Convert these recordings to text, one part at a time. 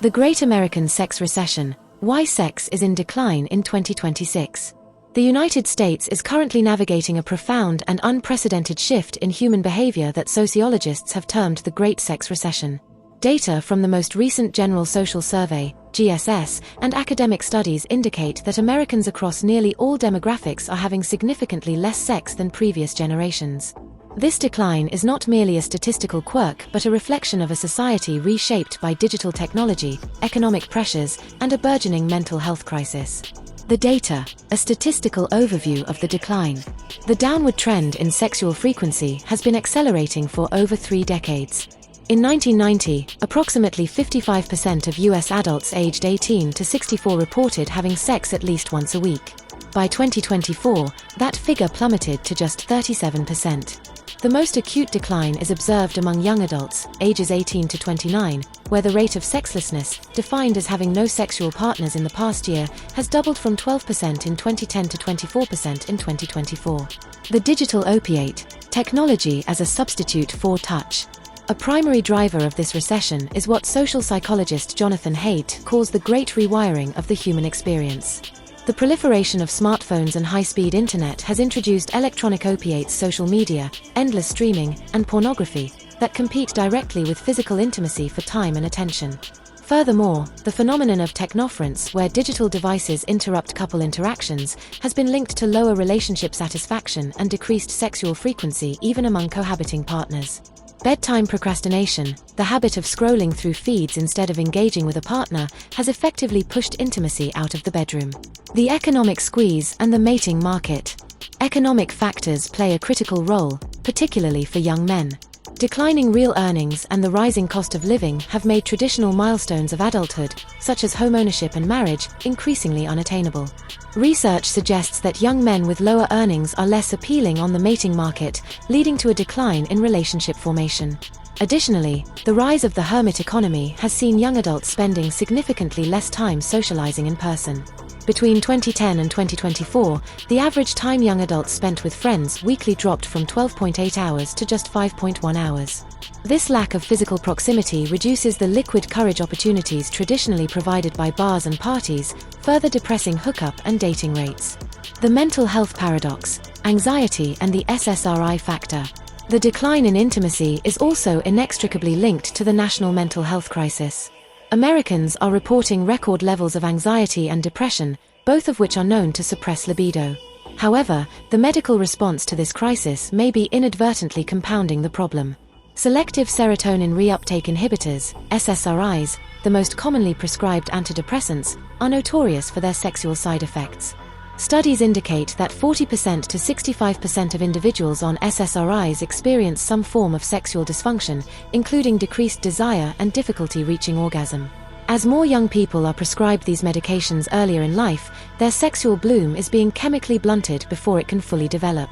The Great American Sex Recession: Why Sex is in Decline in 2026. The United States is currently navigating a profound and unprecedented shift in human behavior that sociologists have termed the Great Sex Recession. Data from the most recent General Social Survey, GSS, and academic studies indicate that Americans across nearly all demographics are having significantly less sex than previous generations. This decline is not merely a statistical quirk but a reflection of a society reshaped by digital technology, economic pressures, and a burgeoning mental health crisis. The data, a statistical overview of the decline. The downward trend in sexual frequency has been accelerating for over 3 decades. In 1990, approximately 55% of U.S. adults aged 18 to 64 reported having sex at least once a week. By 2024, that figure plummeted to just 37%. The most acute decline is observed among young adults, ages 18 to 29, where the rate of sexlessness, defined as having no sexual partners in the past year, has doubled from 12% in 2010 to 24% in 2024. The digital opiate, technology as a substitute for touch. A primary driver of this recession is what social psychologist Jonathan Haidt calls the great rewiring of the human experience. The proliferation of smartphones and high-speed internet has introduced electronic opiates, social media, endless streaming, and pornography that compete directly with physical intimacy for time and attention. Furthermore, the phenomenon of technofrence, where digital devices interrupt couple interactions, has been linked to lower relationship satisfaction and decreased sexual frequency even among cohabiting partners. Bedtime procrastination, the habit of scrolling through feeds instead of engaging with a partner, has effectively pushed intimacy out of the bedroom. The economic squeeze and the mating market. Economic factors play a critical role, particularly for young men. Declining real earnings and the rising cost of living have made traditional milestones of adulthood, such as homeownership and marriage, increasingly unattainable. Research suggests that young men with lower earnings are less appealing on the mating market, leading to a decline in relationship formation. Additionally, the rise of the hermit economy has seen young adults spending significantly less time socializing in person. Between 2010 and 2024, the average time young adults spent with friends weekly dropped from 12.8 hours to just 5.1 hours. This lack of physical proximity reduces the liquid courage opportunities traditionally provided by bars and parties, further depressing hookup and dating rates. The mental health paradox, anxiety and the SSRI factor. The decline in intimacy is also inextricably linked to the national mental health crisis. Americans are reporting record levels of anxiety and depression, both of which are known to suppress libido. However, the medical response to this crisis may be inadvertently compounding the problem. Selective serotonin reuptake inhibitors, SSRIs, the most commonly prescribed antidepressants, are notorious for their sexual side effects. Studies indicate that 40% to 65% of individuals on SSRIs experience some form of sexual dysfunction, including decreased desire and difficulty reaching orgasm. As more young people are prescribed these medications earlier in life, their sexual bloom is being chemically blunted before it can fully develop.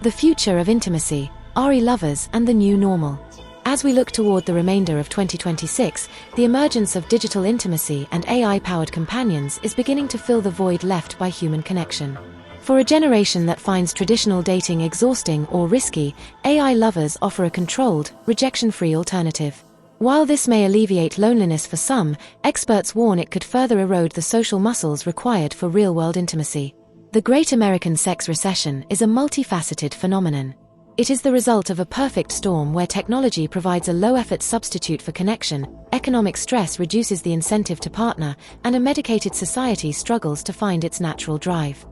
The future of intimacy, RE lovers and the new normal. As we look toward the remainder of 2026, the emergence of digital intimacy and AI-powered companions is beginning to fill the void left by human connection. For a generation that finds traditional dating exhausting or risky, AI lovers offer a controlled, rejection-free alternative. While this may alleviate loneliness for some, experts warn it could further erode the social muscles required for real-world intimacy. The Great American Sex Recession is a multifaceted phenomenon. It is the result of a perfect storm where technology provides a low-effort substitute for connection, economic stress reduces the incentive to partner, and a medicated society struggles to find its natural drive.